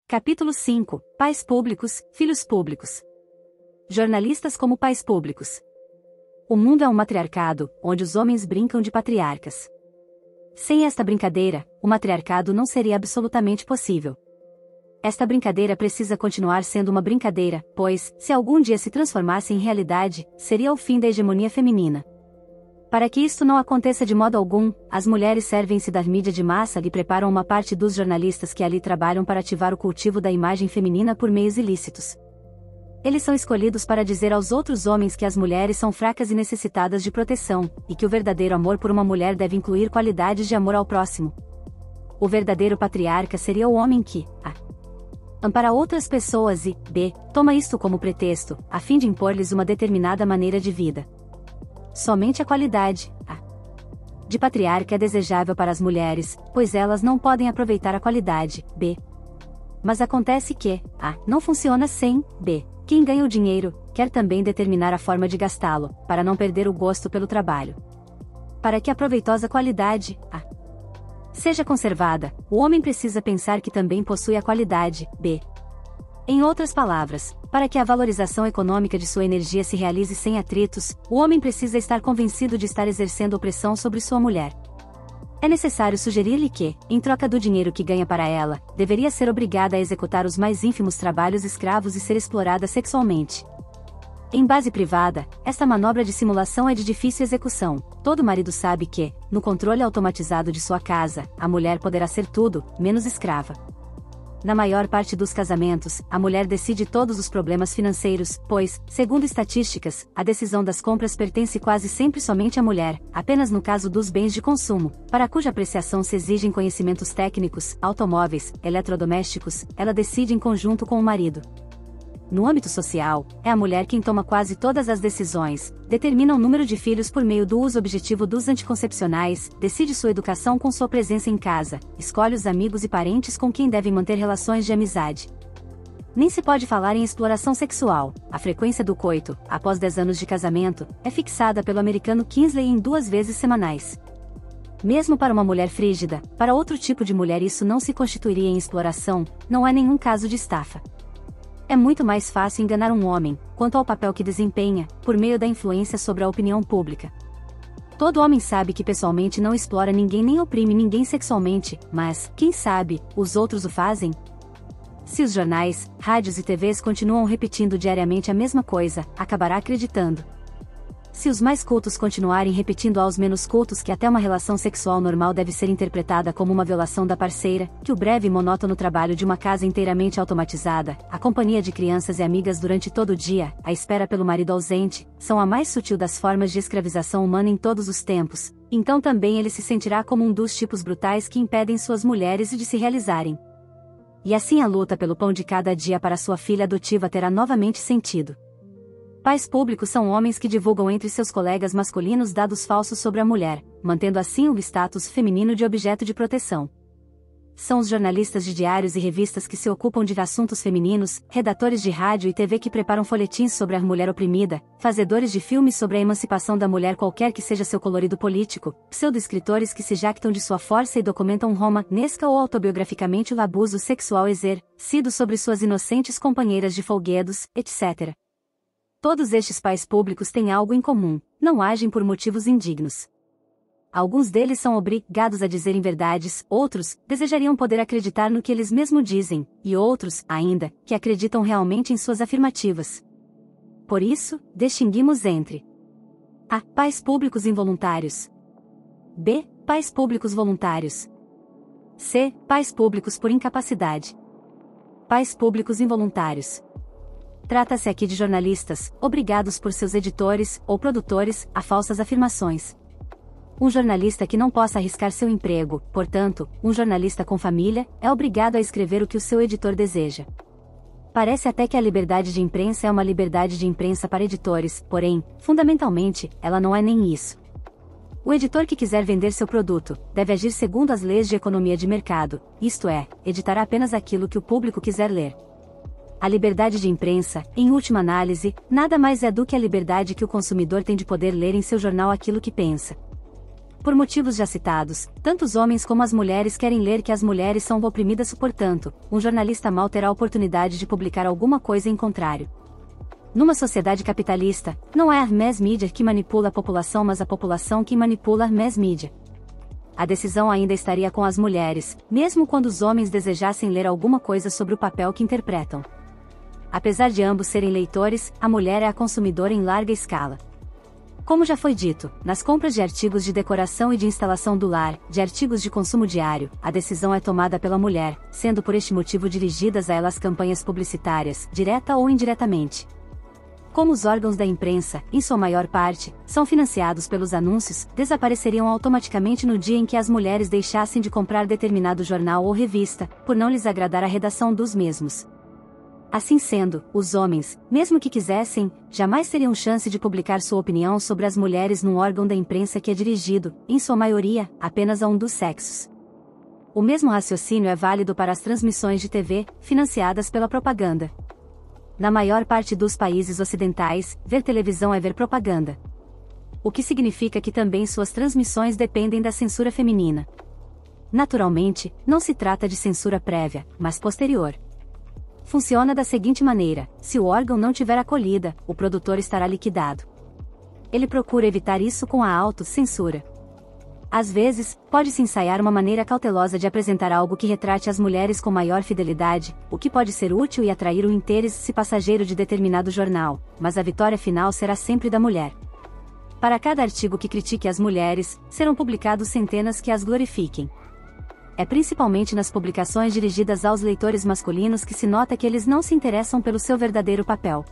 Capítulo 5. Pais públicos, filhos públicos. Jornalistas como pais públicos. O mundo é um matriarcado, onde os homens brincam de patriarcas. Sem esta brincadeira, o matriarcado não seria absolutamente possível. Esta brincadeira precisa continuar sendo uma brincadeira, pois, se algum dia se transformasse em realidade, seria o fim da hegemonia feminina. Para que isto não aconteça de modo algum, as mulheres servem-se da mídia de massa e preparam uma parte dos jornalistas que ali trabalham para ativar o cultivo da imagem feminina por meios ilícitos. Eles são escolhidos para dizer aos outros homens que as mulheres são fracas e necessitadas de proteção, e que o verdadeiro amor por uma mulher deve incluir qualidades de amor ao próximo. O verdadeiro patriarca seria o homem que, a. ampara outras pessoas e, b. toma isto como pretexto, a fim de impor-lhes uma determinada maneira de vida. Somente a qualidade, a. de patriarca é desejável para as mulheres, pois elas não podem aproveitar a qualidade, b. Mas acontece que, a. não funciona sem, b. Quem ganha o dinheiro, quer também determinar a forma de gastá-lo, para não perder o gosto pelo trabalho. Para que a proveitosa qualidade, a. seja conservada, o homem precisa pensar que também possui a qualidade, b. Em outras palavras, para que a valorização econômica de sua energia se realize sem atritos, o homem precisa estar convencido de estar exercendo opressão sobre sua mulher. É necessário sugerir-lhe que, em troca do dinheiro que ganha para ela, deveria ser obrigada a executar os mais ínfimos trabalhos escravos e ser explorada sexualmente. Em base privada, esta manobra de simulação é de difícil execução. Todo marido sabe que, no controle automatizado de sua casa, a mulher poderá ser tudo, menos escrava. Na maior parte dos casamentos, a mulher decide todos os problemas financeiros, pois, segundo estatísticas, a decisão das compras pertence quase sempre somente à mulher, apenas no caso dos bens de consumo, para cuja apreciação se exigem conhecimentos técnicos, automóveis, eletrodomésticos, ela decide em conjunto com o marido. No âmbito social, é a mulher quem toma quase todas as decisões, determina o número de filhos por meio do uso objetivo dos anticoncepcionais, decide sua educação com sua presença em casa, escolhe os amigos e parentes com quem devem manter relações de amizade. Nem se pode falar em exploração sexual. A frequência do coito, após 10 anos de casamento, é fixada pelo americano Kinsley em 2 vezes semanais. Mesmo para uma mulher frígida, para outro tipo de mulher isso não se constituiria em exploração, não há nenhum caso de estafa. É muito mais fácil enganar um homem, quanto ao papel que desempenha, por meio da influência sobre a opinião pública. Todo homem sabe que pessoalmente não explora ninguém nem oprime ninguém sexualmente, mas, quem sabe, os outros o fazem? Se os jornais, rádios e TVs continuam repetindo diariamente a mesma coisa, acabará acreditando. Se os mais cultos continuarem repetindo aos menos cultos que até uma relação sexual normal deve ser interpretada como uma violação da parceira, que o breve e monótono trabalho de uma casa inteiramente automatizada, a companhia de crianças e amigas durante todo o dia, a espera pelo marido ausente, são a mais sutil das formas de escravização humana em todos os tempos, então também ele se sentirá como um dos tipos brutais que impedem suas mulheres de se realizarem. E assim a luta pelo pão de cada dia para sua filha adotiva terá novamente sentido. Pais públicos são homens que divulgam entre seus colegas masculinos dados falsos sobre a mulher, mantendo assim o status feminino de objeto de proteção. São os jornalistas de diários e revistas que se ocupam de assuntos femininos, redatores de rádio e TV que preparam folhetins sobre a mulher oprimida, fazedores de filmes sobre a emancipação da mulher qualquer que seja seu colorido político, pseudo-escritores que se jactam de sua força e documentam romanesca ou autobiograficamente o abuso sexual exercido sobre suas inocentes companheiras de folguedos, etc. Todos estes pais públicos têm algo em comum, não agem por motivos indignos. Alguns deles são obrigados a dizerem verdades, outros, desejariam poder acreditar no que eles mesmos dizem, e outros, ainda, que acreditam realmente em suas afirmativas. Por isso, distinguimos entre a. Pais públicos involuntários. b. Pais públicos voluntários. c. Pais públicos por incapacidade. Pais públicos involuntários. Trata-se aqui de jornalistas, obrigados por seus editores, ou produtores, a falsas afirmações. Um jornalista que não possa arriscar seu emprego, portanto, um jornalista com família, é obrigado a escrever o que o seu editor deseja. Parece até que a liberdade de imprensa é uma liberdade de imprensa para editores, porém, fundamentalmente, ela não é nem isso. O editor que quiser vender seu produto, deve agir segundo as leis de economia de mercado, isto é, editará apenas aquilo que o público quiser ler. A liberdade de imprensa, em última análise, nada mais é do que a liberdade que o consumidor tem de poder ler em seu jornal aquilo que pensa. Por motivos já citados, tanto os homens como as mulheres querem ler que as mulheres são oprimidas, portanto, um jornalista mal terá a oportunidade de publicar alguma coisa em contrário. Numa sociedade capitalista, não é a mass media que manipula a população, mas a população que manipula a mass media. A decisão ainda estaria com as mulheres, mesmo quando os homens desejassem ler alguma coisa sobre o papel que interpretam. Apesar de ambos serem leitores, a mulher é a consumidora em larga escala. Como já foi dito, nas compras de artigos de decoração e de instalação do lar, de artigos de consumo diário, a decisão é tomada pela mulher, sendo por este motivo dirigidas a elas campanhas publicitárias, direta ou indiretamente. Como os órgãos da imprensa, em sua maior parte, são financiados pelos anúncios, desapareceriam automaticamente no dia em que as mulheres deixassem de comprar determinado jornal ou revista, por não lhes agradar a redação dos mesmos. Assim sendo, os homens, mesmo que quisessem, jamais teriam chance de publicar sua opinião sobre as mulheres num órgão da imprensa que é dirigido, em sua maioria, apenas a um dos sexos. O mesmo raciocínio é válido para as transmissões de TV, financiadas pela propaganda. Na maior parte dos países ocidentais, ver televisão é ver propaganda. O que significa que também suas transmissões dependem da censura feminina. Naturalmente, não se trata de censura prévia, mas posterior. Funciona da seguinte maneira: se o órgão não tiver acolhida, o produtor estará liquidado. Ele procura evitar isso com a autocensura. Às vezes, pode-se ensaiar uma maneira cautelosa de apresentar algo que retrate as mulheres com maior fidelidade, o que pode ser útil e atrair o interesse passageiro de determinado jornal, mas a vitória final será sempre da mulher. Para cada artigo que critique as mulheres, serão publicados centenas que as glorifiquem. É principalmente nas publicações dirigidas aos leitores masculinos que se nota que eles não se interessam pelo seu verdadeiro papel.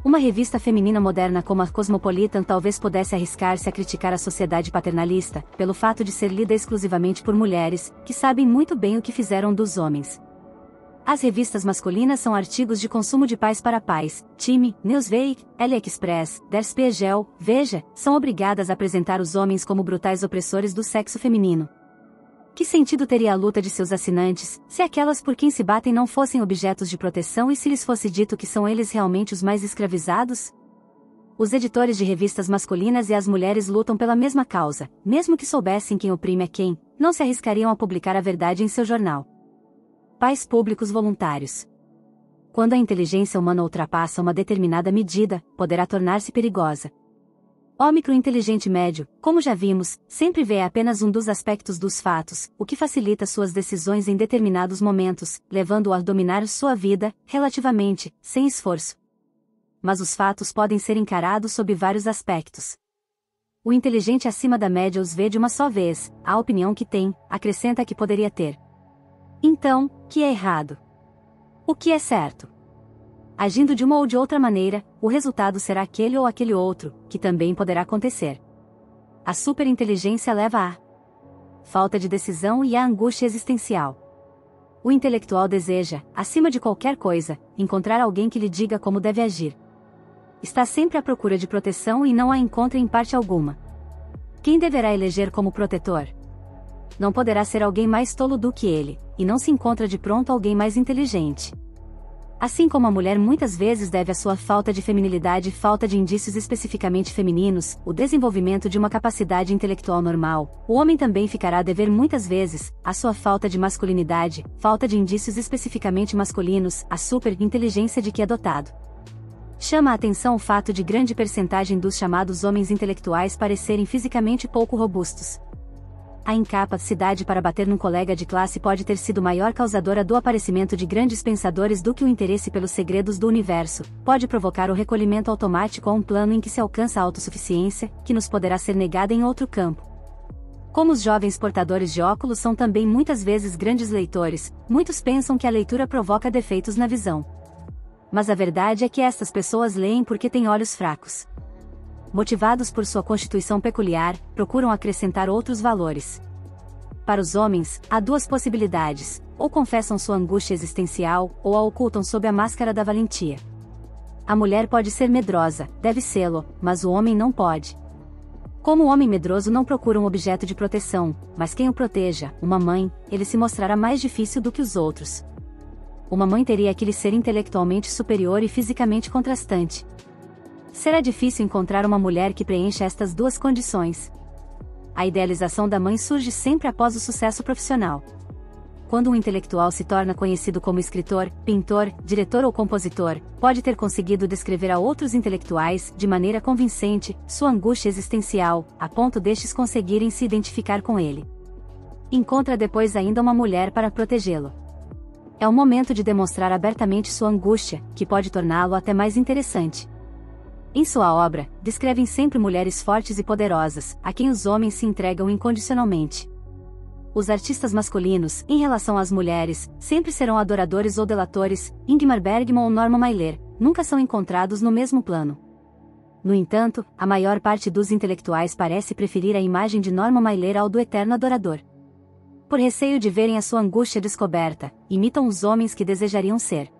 Uma revista feminina moderna como a Cosmopolitan talvez pudesse arriscar-se a criticar a sociedade paternalista, pelo fato de ser lida exclusivamente por mulheres, que sabem muito bem o que fizeram dos homens. As revistas masculinas são artigos de consumo de pais para pais, Time, Newsweek, AliExpress, Der Spiegel, Veja, são obrigadas a apresentar os homens como brutais opressores do sexo feminino. Que sentido teria a luta de seus assinantes, se aquelas por quem se batem não fossem objetos de proteção e se lhes fosse dito que são eles realmente os mais escravizados? Os editores de revistas masculinas e as mulheres lutam pela mesma causa, mesmo que soubessem quem oprime a quem, não se arriscariam a publicar a verdade em seu jornal. Pais públicos voluntários. Quando a inteligência humana ultrapassa uma determinada medida, poderá tornar-se perigosa. O microinteligente médio, como já vimos, sempre vê apenas um dos aspectos dos fatos, o que facilita suas decisões em determinados momentos, levando-o a dominar sua vida, relativamente, sem esforço. Mas os fatos podem ser encarados sob vários aspectos. O inteligente acima da média os vê de uma só vez, a opinião que tem, acrescenta a que poderia ter. Então, que é errado? O que é certo? Agindo de uma ou de outra maneira, o resultado será aquele ou aquele outro, que também poderá acontecer. A superinteligência leva à falta de decisão e à angústia existencial. O intelectual deseja, acima de qualquer coisa, encontrar alguém que lhe diga como deve agir. Está sempre à procura de proteção e não a encontra em parte alguma. Quem deverá eleger como protetor? Não poderá ser alguém mais tolo do que ele, e não se encontra de pronto alguém mais inteligente. Assim como a mulher muitas vezes deve à sua falta de feminilidade e falta de indícios especificamente femininos, o desenvolvimento de uma capacidade intelectual normal, o homem também ficará a dever muitas vezes, à sua falta de masculinidade, falta de indícios especificamente masculinos, a superinteligência de que é dotado. Chama a atenção o fato de grande percentagem dos chamados homens intelectuais parecerem fisicamente pouco robustos. A incapacidade para bater num colega de classe pode ter sido maior causadora do aparecimento de grandes pensadores do que o interesse pelos segredos do universo, pode provocar o recolhimento automático a um plano em que se alcança a autossuficiência, que nos poderá ser negada em outro campo. Como os jovens portadores de óculos são também muitas vezes grandes leitores, muitos pensam que a leitura provoca defeitos na visão. Mas a verdade é que estas pessoas leem porque têm olhos fracos. Motivados por sua constituição peculiar, procuram acrescentar outros valores. Para os homens, há duas possibilidades: ou confessam sua angústia existencial, ou a ocultam sob a máscara da valentia. A mulher pode ser medrosa, deve sê-lo, mas o homem não pode. Como o homem medroso não procura um objeto de proteção, mas quem o proteja, uma mãe, ele se mostrará mais difícil do que os outros. Uma mãe teria que lhe ser intelectualmente superior e fisicamente contrastante. Será difícil encontrar uma mulher que preencha estas duas condições. A idealização da mãe surge sempre após o sucesso profissional. Quando um intelectual se torna conhecido como escritor, pintor, diretor ou compositor, pode ter conseguido descrever a outros intelectuais, de maneira convincente, sua angústia existencial, a ponto destes conseguirem se identificar com ele. Encontra depois ainda uma mulher para protegê-lo. É o momento de demonstrar abertamente sua angústia, que pode torná-lo até mais interessante. Em sua obra, descrevem sempre mulheres fortes e poderosas, a quem os homens se entregam incondicionalmente. Os artistas masculinos, em relação às mulheres, sempre serão adoradores ou delatores. Ingmar Bergman ou Norman Mailer, nunca são encontrados no mesmo plano. No entanto, a maior parte dos intelectuais parece preferir a imagem de Norman Mailer ao do eterno adorador. Por receio de verem a sua angústia descoberta, imitam os homens que desejariam ser.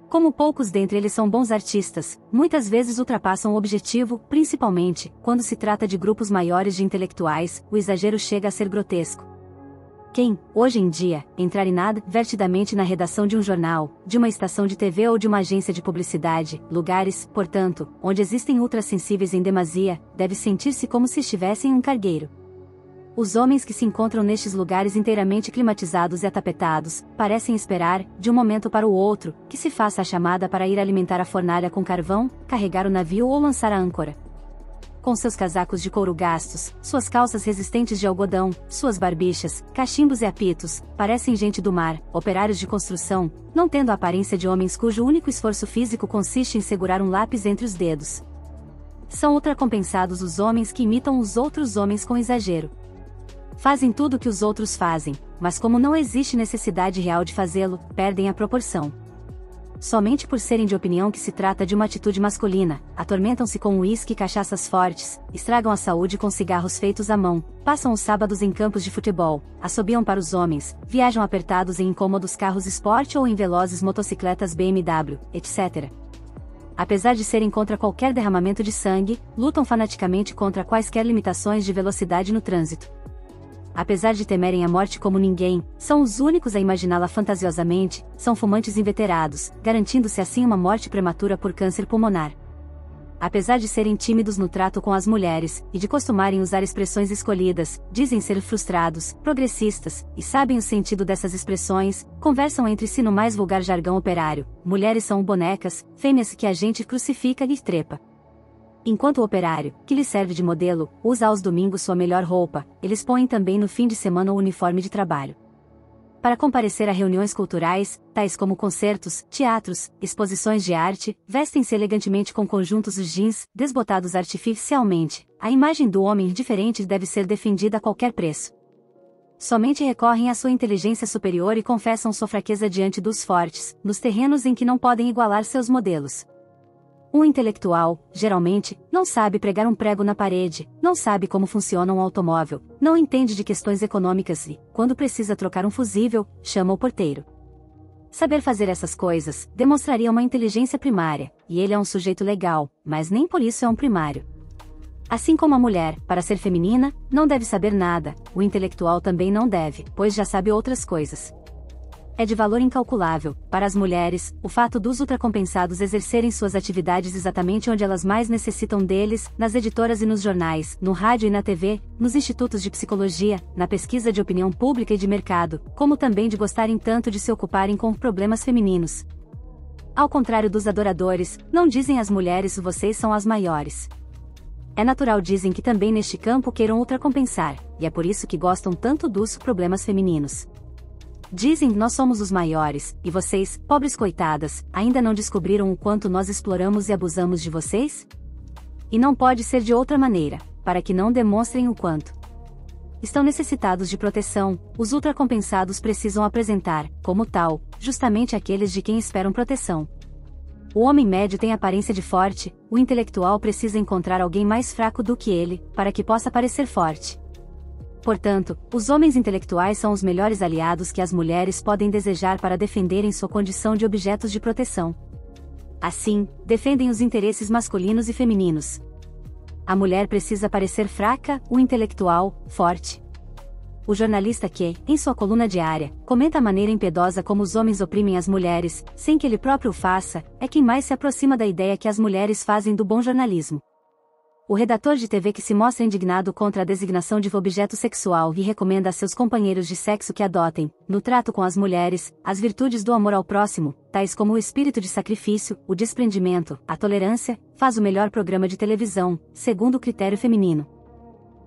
Como poucos dentre eles são bons artistas, muitas vezes ultrapassam o objetivo, principalmente, quando se trata de grupos maiores de intelectuais, o exagero chega a ser grotesco. Quem, hoje em dia, entrar inadvertidamente na redação de um jornal, de uma estação de TV ou de uma agência de publicidade, lugares, portanto, onde existem ultrassensíveis em demasia, deve sentir-se como se estivesse em um cargueiro. Os homens que se encontram nestes lugares inteiramente climatizados e atapetados, parecem esperar, de um momento para o outro, que se faça a chamada para ir alimentar a fornalha com carvão, carregar o navio ou lançar a âncora. Com seus casacos de couro gastos, suas calças resistentes de algodão, suas barbichas, cachimbos e apitos, parecem gente do mar, operários de construção, não tendo a aparência de homens cujo único esforço físico consiste em segurar um lápis entre os dedos. São ultracompensados os homens que imitam os outros homens com exagero. Fazem tudo o que os outros fazem, mas como não existe necessidade real de fazê-lo, perdem a proporção. Somente por serem de opinião que se trata de uma atitude masculina, atormentam-se com uísque e cachaças fortes, estragam a saúde com cigarros feitos à mão, passam os sábados em campos de futebol, assobiam para os homens, viajam apertados em incômodos carros esporte ou em velozes motocicletas BMW, etc. Apesar de serem contra qualquer derramamento de sangue, lutam fanaticamente contra quaisquer limitações de velocidade no trânsito. Apesar de temerem a morte como ninguém, são os únicos a imaginá-la fantasiosamente, são fumantes inveterados, garantindo-se assim uma morte prematura por câncer pulmonar. Apesar de serem tímidos no trato com as mulheres, e de costumarem usar expressões escolhidas, dizem ser frustrados, progressistas, e sabem o sentido dessas expressões, conversam entre si no mais vulgar jargão operário: mulheres são bonecas, fêmeas que a gente crucifica e trepa. Enquanto o operário, que lhe serve de modelo, usa aos domingos sua melhor roupa, eles põem também no fim de semana o uniforme de trabalho. Para comparecer a reuniões culturais, tais como concertos, teatros, exposições de arte, vestem-se elegantemente com conjuntos jeans, desbotados artificialmente. A imagem do homem diferente deve ser defendida a qualquer preço. Somente recorrem à sua inteligência superior e confessam sua fraqueza diante dos fortes, nos terrenos em que não podem igualar seus modelos. Um intelectual, geralmente, não sabe pregar um prego na parede, não sabe como funciona um automóvel, não entende de questões econômicas e, quando precisa trocar um fusível, chama o porteiro. Saber fazer essas coisas demonstraria uma inteligência primária, e ele é um sujeito legal, mas nem por isso é um primário. Assim como a mulher, para ser feminina, não deve saber nada, o intelectual também não deve, pois já sabe outras coisas. É de valor incalculável, para as mulheres, o fato dos ultracompensados exercerem suas atividades exatamente onde elas mais necessitam deles, nas editoras e nos jornais, no rádio e na TV, nos institutos de psicologia, na pesquisa de opinião pública e de mercado, como também de gostarem tanto de se ocuparem com problemas femininos. Ao contrário dos adoradores, não dizem às mulheres vocês são as maiores. É natural dizem que também neste campo queiram ultracompensar, e é por isso que gostam tanto dos problemas femininos. Dizem nós somos os maiores, e vocês, pobres coitadas, ainda não descobriram o quanto nós exploramos e abusamos de vocês? E não pode ser de outra maneira, para que não demonstrem o quanto estão necessitados de proteção, os ultracompensados precisam apresentar, como tal, justamente aqueles de quem esperam proteção. O homem médio tem aparência de forte, o intelectual precisa encontrar alguém mais fraco do que ele, para que possa parecer forte. Portanto, os homens intelectuais são os melhores aliados que as mulheres podem desejar para defenderem sua condição de objetos de proteção. Assim, defendem os interesses masculinos e femininos. A mulher precisa parecer fraca, o intelectual, forte. O jornalista que, em sua coluna diária, comenta a maneira impiedosa como os homens oprimem as mulheres, sem que ele próprio o faça, é quem mais se aproxima da ideia que as mulheres fazem do bom jornalismo. O redator de TV que se mostra indignado contra a designação de objeto sexual e recomenda a seus companheiros de sexo que adotem, no trato com as mulheres, as virtudes do amor ao próximo, tais como o espírito de sacrifício, o desprendimento, a tolerância, faz o melhor programa de televisão, segundo o critério feminino.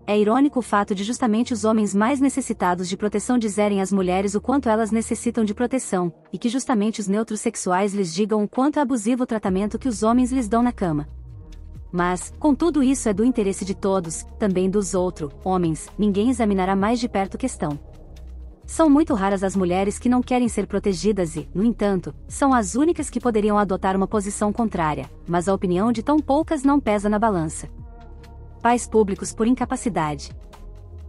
É irônico o fato de justamente os homens mais necessitados de proteção dizerem às mulheres o quanto elas necessitam de proteção, e que justamente os neutros sexuais lhes digam o quanto é abusivo o tratamento que os homens lhes dão na cama. Mas, contudo, isso é do interesse de todos, também dos homens, ninguém examinará mais de perto a questão. São muito raras as mulheres que não querem ser protegidas e, no entanto, são as únicas que poderiam adotar uma posição contrária, mas a opinião de tão poucas não pesa na balança. Pais públicos por incapacidade.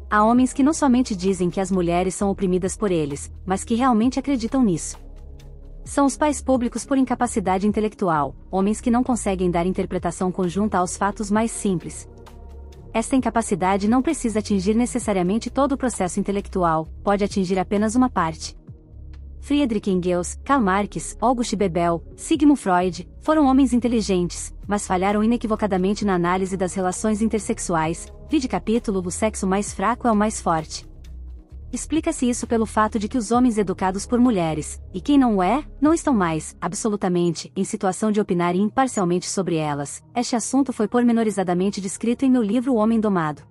Há homens que não somente dizem que as mulheres são oprimidas por eles, mas que realmente acreditam nisso. São os pais públicos por incapacidade intelectual, homens que não conseguem dar interpretação conjunta aos fatos mais simples. Esta incapacidade não precisa atingir necessariamente todo o processo intelectual, pode atingir apenas uma parte. Friedrich Engels, Karl Marx, August Bebel, Sigmund Freud, foram homens inteligentes, mas falharam inequivocadamente na análise das relações intersexuais, vide capítulo O sexo mais fraco é o mais forte. Explica-se isso pelo fato de que os homens educados por mulheres, e quem não o é, não estão mais, absolutamente, em situação de opinar imparcialmente sobre elas. Este assunto foi pormenorizadamente descrito em meu livro O Homem Domado.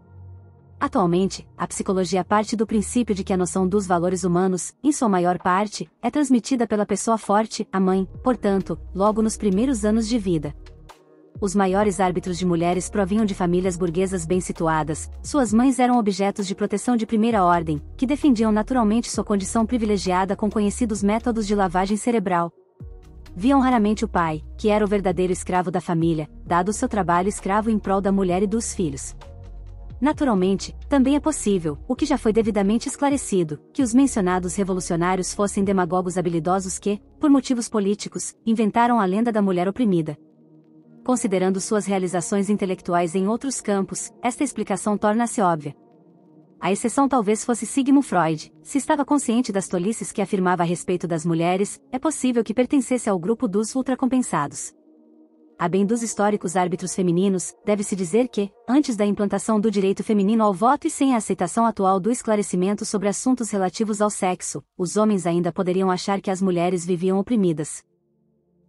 Atualmente, a psicologia parte do princípio de que a noção dos valores humanos, em sua maior parte, é transmitida pela pessoa forte, a mãe, portanto, logo nos primeiros anos de vida. Os maiores árbitros de mulheres provinham de famílias burguesas bem situadas, suas mães eram objetos de proteção de primeira ordem, que defendiam naturalmente sua condição privilegiada com conhecidos métodos de lavagem cerebral. Viam raramente o pai, que era o verdadeiro escravo da família, dado o seu trabalho escravo em prol da mulher e dos filhos. Naturalmente, também é possível, o que já foi devidamente esclarecido, que os mencionados revolucionários fossem demagogos habilidosos que, por motivos políticos, inventaram a lenda da mulher oprimida. Considerando suas realizações intelectuais em outros campos, esta explicação torna-se óbvia. A exceção talvez fosse Sigmund Freud, se estava consciente das tolices que afirmava a respeito das mulheres, é possível que pertencesse ao grupo dos ultracompensados. A bem dos históricos árbitros femininos, deve-se dizer que, antes da implantação do direito feminino ao voto e sem a aceitação atual do esclarecimento sobre assuntos relativos ao sexo, os homens ainda poderiam achar que as mulheres viviam oprimidas.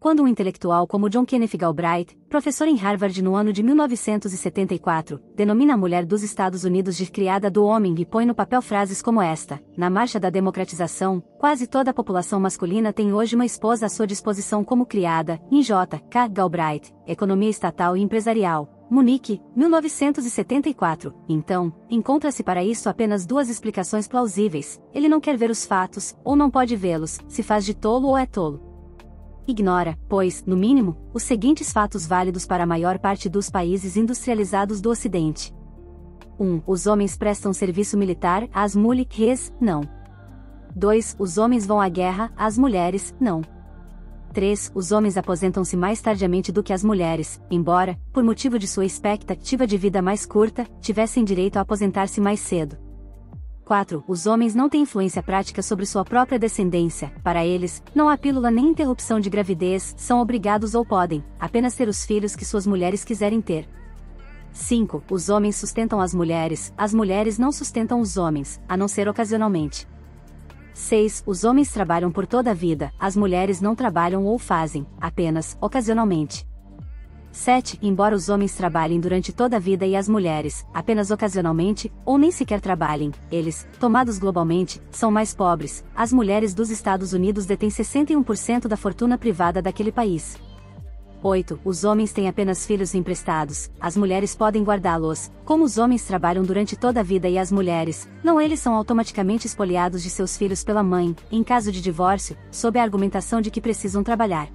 Quando um intelectual como John Kenneth Galbraith, professor em Harvard no ano de 1974, denomina a mulher dos Estados Unidos de criada do homem e põe no papel frases como esta: na marcha da democratização, quase toda a população masculina tem hoje uma esposa à sua disposição como criada, em J. K. Galbraith, Economia Estatal e Empresarial, Munique, 1974. Então, encontra-se para isso apenas duas explicações plausíveis: ele não quer ver os fatos, ou não pode vê-los, se faz de tolo ou é tolo. Ignora, pois, no mínimo, os seguintes fatos válidos para a maior parte dos países industrializados do Ocidente. 1. Os homens prestam serviço militar, as mulheres, não. 2. Os homens vão à guerra, as mulheres, não. 3. Os homens aposentam-se mais tardiamente do que as mulheres, embora, por motivo de sua expectativa de vida mais curta, tivessem direito a aposentar-se mais cedo. 4. Os homens não têm influência prática sobre sua própria descendência, para eles, não há pílula nem interrupção de gravidez, são obrigados ou podem, apenas ter os filhos que suas mulheres quiserem ter. 5. Os homens sustentam as mulheres não sustentam os homens, a não ser ocasionalmente. 6. Os homens trabalham por toda a vida, as mulheres não trabalham ou fazem, apenas, ocasionalmente. 7. Embora os homens trabalhem durante toda a vida e as mulheres, apenas ocasionalmente, ou nem sequer trabalhem, eles, tomados globalmente, são mais pobres. As mulheres dos Estados Unidos detêm 61% da fortuna privada daquele país. 8. Os homens têm apenas filhos emprestados, as mulheres podem guardá-los. Como os homens trabalham durante toda a vida e as mulheres, não eles são automaticamente expoliados de seus filhos pela mãe, em caso de divórcio, sob a argumentação de que precisam trabalhar.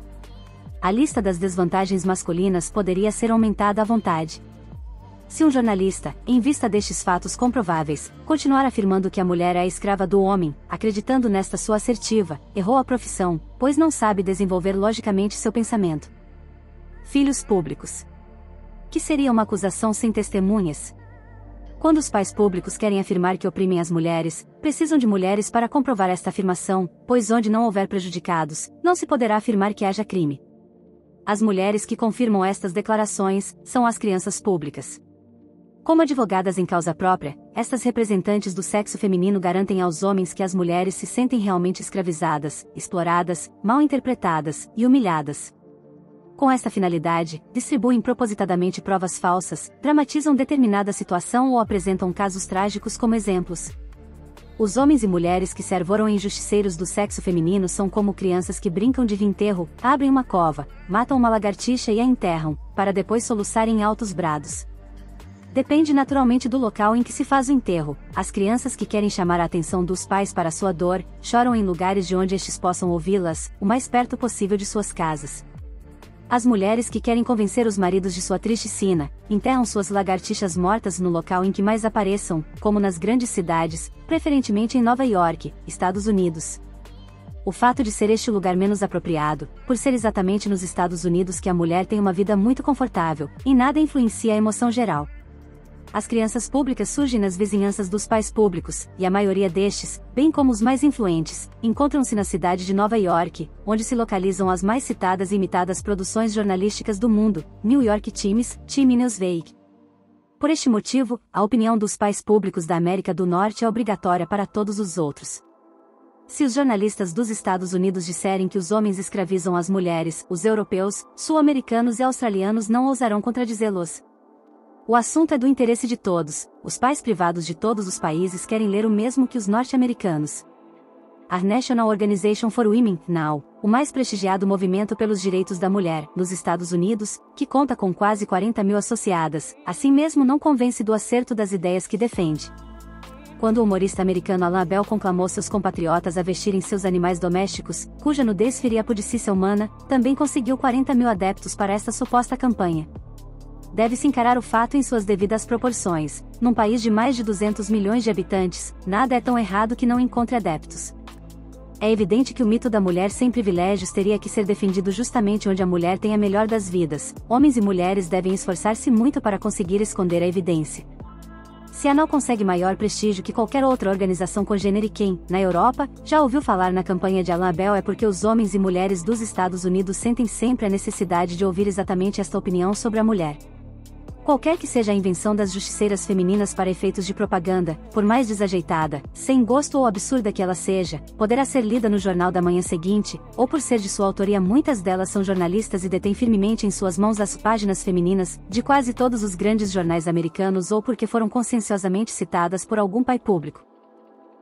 A lista das desvantagens masculinas poderia ser aumentada à vontade. Se um jornalista, em vista destes fatos comprováveis, continuar afirmando que a mulher é a escrava do homem, acreditando nesta sua assertiva, errou a profissão, pois não sabe desenvolver logicamente seu pensamento. Filhos públicos. Que seria uma acusação sem testemunhas? Quando os pais públicos querem afirmar que oprimem as mulheres, precisam de mulheres para comprovar esta afirmação, pois onde não houver prejudicados, não se poderá afirmar que haja crime. As mulheres que confirmam estas declarações são as crianças públicas. Como advogadas em causa própria, estas representantes do sexo feminino garantem aos homens que as mulheres se sentem realmente escravizadas, exploradas, mal interpretadas e humilhadas. Com esta finalidade, distribuem propositadamente provas falsas, dramatizam determinada situação ou apresentam casos trágicos como exemplos. Os homens e mulheres que se arvoram em justiceiros do sexo feminino são como crianças que brincam de enterro, abrem uma cova, matam uma lagartixa e a enterram, para depois soluçarem em altos brados. Depende naturalmente do local em que se faz o enterro. As crianças que querem chamar a atenção dos pais para sua dor, choram em lugares de onde estes possam ouvi-las, o mais perto possível de suas casas. As mulheres que querem convencer os maridos de sua triste sina, enterram suas lagartixas mortas no local em que mais apareçam, como nas grandes cidades, preferentemente em Nova York, Estados Unidos. O fato de ser este lugar menos apropriado, por ser exatamente nos Estados Unidos que a mulher tem uma vida muito confortável, em nada influencia a emoção geral. As crianças públicas surgem nas vizinhanças dos pais públicos, e a maioria destes, bem como os mais influentes, encontram-se na cidade de Nova York, onde se localizam as mais citadas e imitadas produções jornalísticas do mundo, New York Times, Time Newsweek. Por este motivo, a opinião dos pais públicos da América do Norte é obrigatória para todos os outros. Se os jornalistas dos Estados Unidos disserem que os homens escravizam as mulheres, os europeus, sul-americanos e australianos não ousarão contradizê-los. O assunto é do interesse de todos, os pais privados de todos os países querem ler o mesmo que os norte-americanos. A National Organization for Women, NOW, o mais prestigiado movimento pelos direitos da mulher, nos Estados Unidos, que conta com quase 40 mil associadas, assim mesmo não convence do acerto das ideias que defende. Quando o humorista americano Alan Bell conclamou seus compatriotas a vestirem seus animais domésticos, cuja nudez feria a pudicícia humana, também conseguiu 40 mil adeptos para esta suposta campanha. Deve-se encarar o fato em suas devidas proporções. Num país de mais de 200 milhões de habitantes, nada é tão errado que não encontre adeptos. É evidente que o mito da mulher sem privilégios teria que ser defendido justamente onde a mulher tem a melhor das vidas. Homens e mulheres devem esforçar-se muito para conseguir esconder a evidência. Se a NOW consegue maior prestígio que qualquer outra organização congênere e quem, na Europa, já ouviu falar na campanha de Alan Bell é porque os homens e mulheres dos Estados Unidos sentem sempre a necessidade de ouvir exatamente esta opinião sobre a mulher. Qualquer que seja a invenção das justiceiras femininas para efeitos de propaganda, por mais desajeitada, sem gosto ou absurda que ela seja, poderá ser lida no jornal da manhã seguinte, ou por ser de sua autoria muitas delas são jornalistas e detêm firmemente em suas mãos as páginas femininas, de quase todos os grandes jornais americanos ou porque foram conscienciosamente citadas por algum pai público.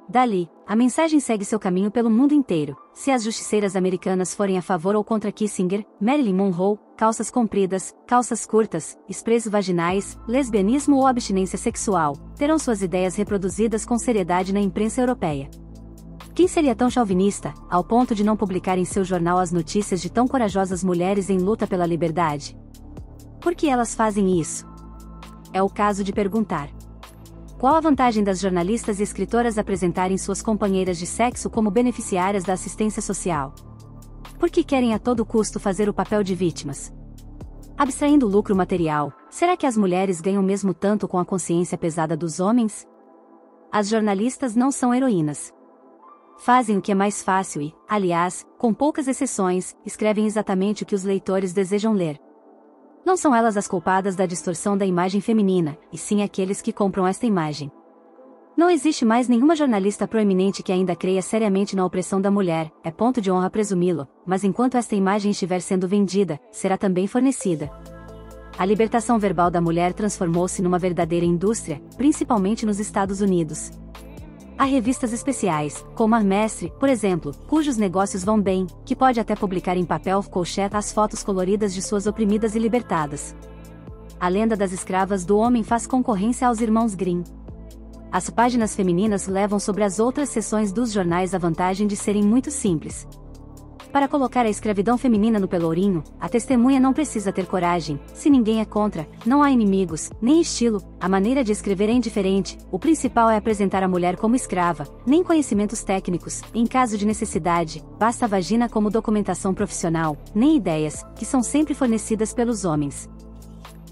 Dali, a mensagem segue seu caminho pelo mundo inteiro. Se as justiceiras americanas forem a favor ou contra Kissinger, Marilyn Monroe, calças compridas, calças curtas, sprays vaginais, lesbianismo ou abstinência sexual, terão suas ideias reproduzidas com seriedade na imprensa europeia. Quem seria tão chauvinista, ao ponto de não publicar em seu jornal as notícias de tão corajosas mulheres em luta pela liberdade? Por que elas fazem isso? É o caso de perguntar. Qual a vantagem das jornalistas e escritoras apresentarem suas companheiras de sexo como beneficiárias da assistência social? Por que querem a todo custo fazer o papel de vítimas? Abstraindo o lucro material, será que as mulheres ganham mesmo tanto com a consciência pesada dos homens? As jornalistas não são heroínas. Fazem o que é mais fácil e, aliás, com poucas exceções, escrevem exatamente o que os leitores desejam ler. Não são elas as culpadas da distorção da imagem feminina, e sim aqueles que compram esta imagem. Não existe mais nenhuma jornalista proeminente que ainda creia seriamente na opressão da mulher, é ponto de honra presumi-lo, mas enquanto esta imagem estiver sendo vendida, será também fornecida. A libertação verbal da mulher transformou-se numa verdadeira indústria, principalmente nos Estados Unidos. Há revistas especiais, como a Mestre, por exemplo, cujos negócios vão bem, que pode até publicar em papel couchette as fotos coloridas de suas oprimidas e libertadas. A lenda das escravas do homem faz concorrência aos irmãos Grimm. As páginas femininas levam sobre as outras seções dos jornais a vantagem de serem muito simples. Para colocar a escravidão feminina no pelourinho, a testemunha não precisa ter coragem, se ninguém é contra, não há inimigos, nem estilo, a maneira de escrever é indiferente, o principal é apresentar a mulher como escrava, nem conhecimentos técnicos, em caso de necessidade, basta a vagina como documentação profissional, nem ideias, que são sempre fornecidas pelos homens.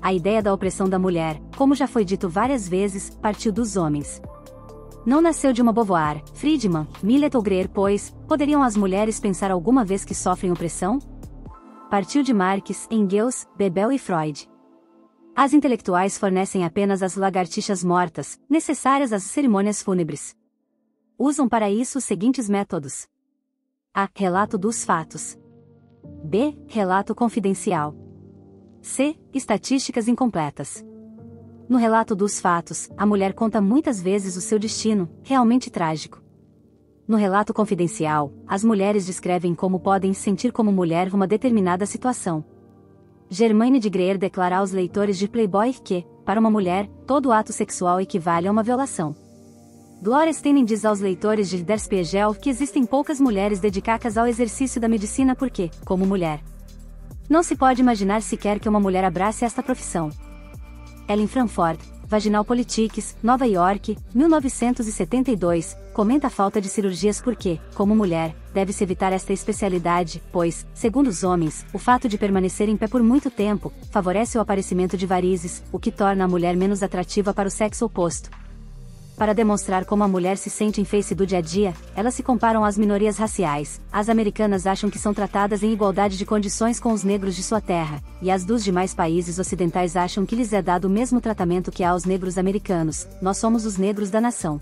A ideia da opressão da mulher, como já foi dito várias vezes, partiu dos homens. Não nasceu de uma Beauvoir, Friedman, Millet ou Greer, pois, poderiam as mulheres pensar alguma vez que sofrem opressão? Partiu de Marx, Engels, Bebel e Freud. As intelectuais fornecem apenas as lagartixas mortas, necessárias às cerimônias fúnebres. Usam para isso os seguintes métodos: A. Relato dos fatos. B. Relato confidencial. C. Estatísticas incompletas. No relato dos fatos, a mulher conta muitas vezes o seu destino, realmente trágico. No relato confidencial, as mulheres descrevem como podem se sentir como mulher numa determinada situação. Germaine de Greer declara aos leitores de Playboy que, para uma mulher, todo ato sexual equivale a uma violação. Gloria Steinem diz aos leitores de Der Spiegel que existem poucas mulheres dedicadas ao exercício da medicina porque, como mulher, não se pode imaginar sequer que uma mulher abrace esta profissão. Ellen Frankfurt, Vaginal Politics, Nova York, 1972, comenta a falta de cirurgias porque, como mulher, deve-se evitar esta especialidade, pois, segundo os homens, o fato de permanecer em pé por muito tempo favorece o aparecimento de varizes, o que torna a mulher menos atrativa para o sexo oposto. Para demonstrar como a mulher se sente em face do dia a dia, elas se comparam às minorias raciais. As americanas acham que são tratadas em igualdade de condições com os negros de sua terra, e as dos demais países ocidentais acham que lhes é dado o mesmo tratamento que há aos negros americanos. Nós somos os negros da nação.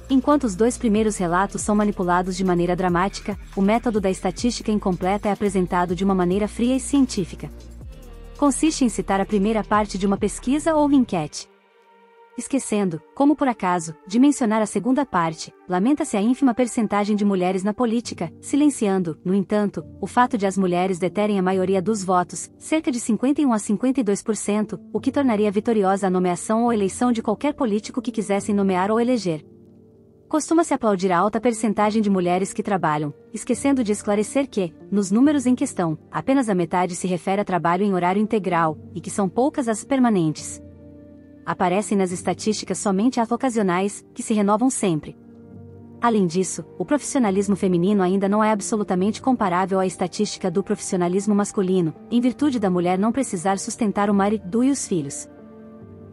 Enquanto os dois primeiros relatos são manipulados de maneira dramática, o método da estatística incompleta é apresentado de uma maneira fria e científica. Consiste em citar a primeira parte de uma pesquisa ou enquete, esquecendo, como por acaso, de mencionar a segunda parte. Lamenta-se a ínfima percentagem de mulheres na política, silenciando, no entanto, o fato de as mulheres deterem a maioria dos votos, cerca de 51 a 52%, o que tornaria vitoriosa a nomeação ou eleição de qualquer político que quisessem nomear ou eleger. Costuma-se aplaudir a alta percentagem de mulheres que trabalham, esquecendo de esclarecer que, nos números em questão, apenas a metade se refere a trabalho em horário integral, e que são poucas as permanentes. Aparecem nas estatísticas somente as ocasionais, que se renovam sempre. Além disso, o profissionalismo feminino ainda não é absolutamente comparável à estatística do profissionalismo masculino, em virtude da mulher não precisar sustentar o marido e os filhos.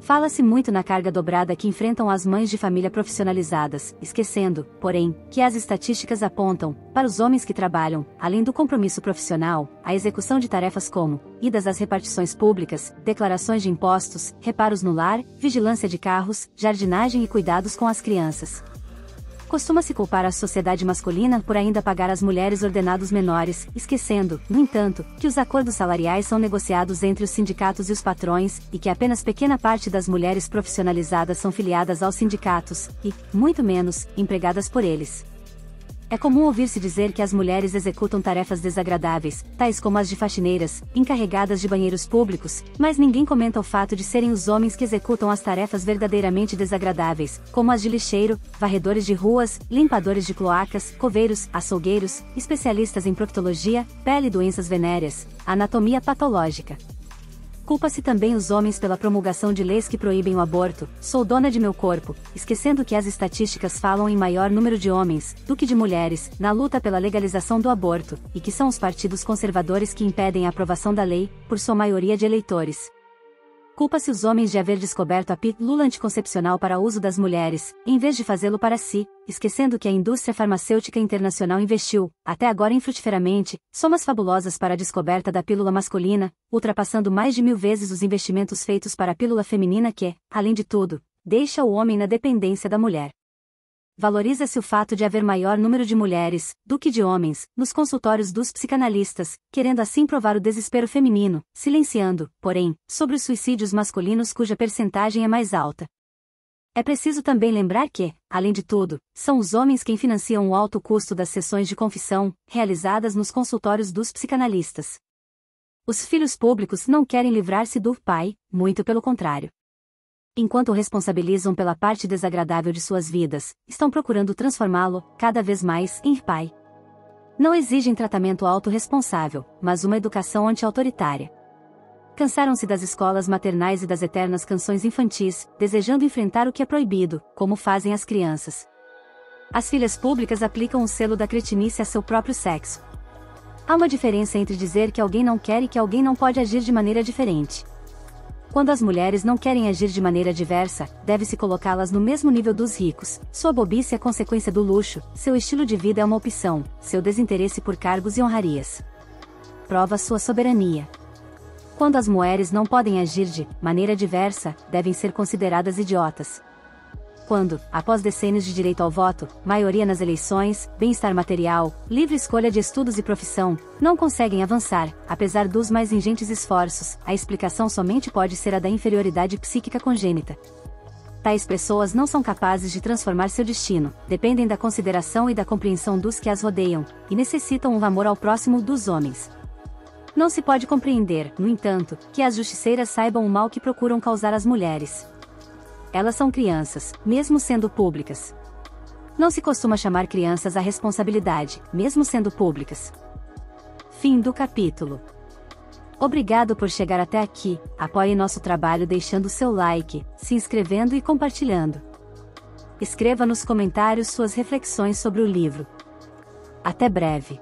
Fala-se muito na carga dobrada que enfrentam as mães de família profissionalizadas, esquecendo, porém, que as estatísticas apontam, para os homens que trabalham, além do compromisso profissional, a execução de tarefas como idas às repartições públicas, declarações de impostos, reparos no lar, vigilância de carros, jardinagem e cuidados com as crianças. Costuma-se culpar a sociedade masculina por ainda pagar às mulheres ordenados menores, esquecendo, no entanto, que os acordos salariais são negociados entre os sindicatos e os patrões, e que apenas pequena parte das mulheres profissionalizadas são filiadas aos sindicatos, e, muito menos, empregadas por eles. É comum ouvir-se dizer que as mulheres executam tarefas desagradáveis, tais como as de faxineiras, encarregadas de banheiros públicos, mas ninguém comenta o fato de serem os homens que executam as tarefas verdadeiramente desagradáveis, como as de lixeiro, varredores de ruas, limpadores de cloacas, coveiros, açougueiros, especialistas em proctologia, pele e doenças venéreas, anatomia patológica. Culpa-se também os homens pela promulgação de leis que proíbem o aborto. Sou dona de meu corpo, esquecendo que as estatísticas falam em maior número de homens, do que de mulheres, na luta pela legalização do aborto, e que são os partidos conservadores que impedem a aprovação da lei, por sua maioria de eleitores. Culpa-se os homens de haver descoberto a pílula anticoncepcional para uso das mulheres, em vez de fazê-lo para si, esquecendo que a indústria farmacêutica internacional investiu, até agora infrutíferamente, somas fabulosas para a descoberta da pílula masculina, ultrapassando mais de 1000 vezes os investimentos feitos para a pílula feminina que, além de tudo, deixa o homem na dependência da mulher. Valoriza-se o fato de haver maior número de mulheres, do que de homens, nos consultórios dos psicanalistas, querendo assim provar o desespero feminino, silenciando, porém, sobre os suicídios masculinos cuja percentagem é mais alta. É preciso também lembrar que, além de tudo, são os homens quem financiam o alto custo das sessões de confissão, realizadas nos consultórios dos psicanalistas. Os filhos públicos não querem livrar-se do pai, muito pelo contrário. Enquanto o responsabilizam pela parte desagradável de suas vidas, estão procurando transformá-lo, cada vez mais, em pai. Não exigem tratamento autorresponsável, mas uma educação anti-autoritária. Cansaram-se das escolas maternais e das eternas canções infantis, desejando enfrentar o que é proibido, como fazem as crianças. As filhas públicas aplicam o selo da cretinice a seu próprio sexo. Há uma diferença entre dizer que alguém não quer e que alguém não pode agir de maneira diferente. Quando as mulheres não querem agir de maneira diversa, deve-se colocá-las no mesmo nível dos ricos. Sua bobice é consequência do luxo, seu estilo de vida é uma opção, seu desinteresse por cargos e honrarias. Prova sua soberania. Quando as mulheres não podem agir de maneira diversa, devem ser consideradas idiotas. Quando, após decênios de direito ao voto, maioria nas eleições, bem-estar material, livre escolha de estudos e profissão, não conseguem avançar, apesar dos mais ingentes esforços, a explicação somente pode ser a da inferioridade psíquica congênita. Tais pessoas não são capazes de transformar seu destino, dependem da consideração e da compreensão dos que as rodeiam, e necessitam um amor ao próximo dos homens. Não se pode compreender, no entanto, que as justiceiras saibam o mal que procuram causar às mulheres. Elas são crianças, mesmo sendo públicas. Não se costuma chamar crianças à responsabilidade, mesmo sendo públicas. Fim do capítulo. Obrigado por chegar até aqui, apoie nosso trabalho deixando seu like, se inscrevendo e compartilhando. Escreva nos comentários suas reflexões sobre o livro. Até breve.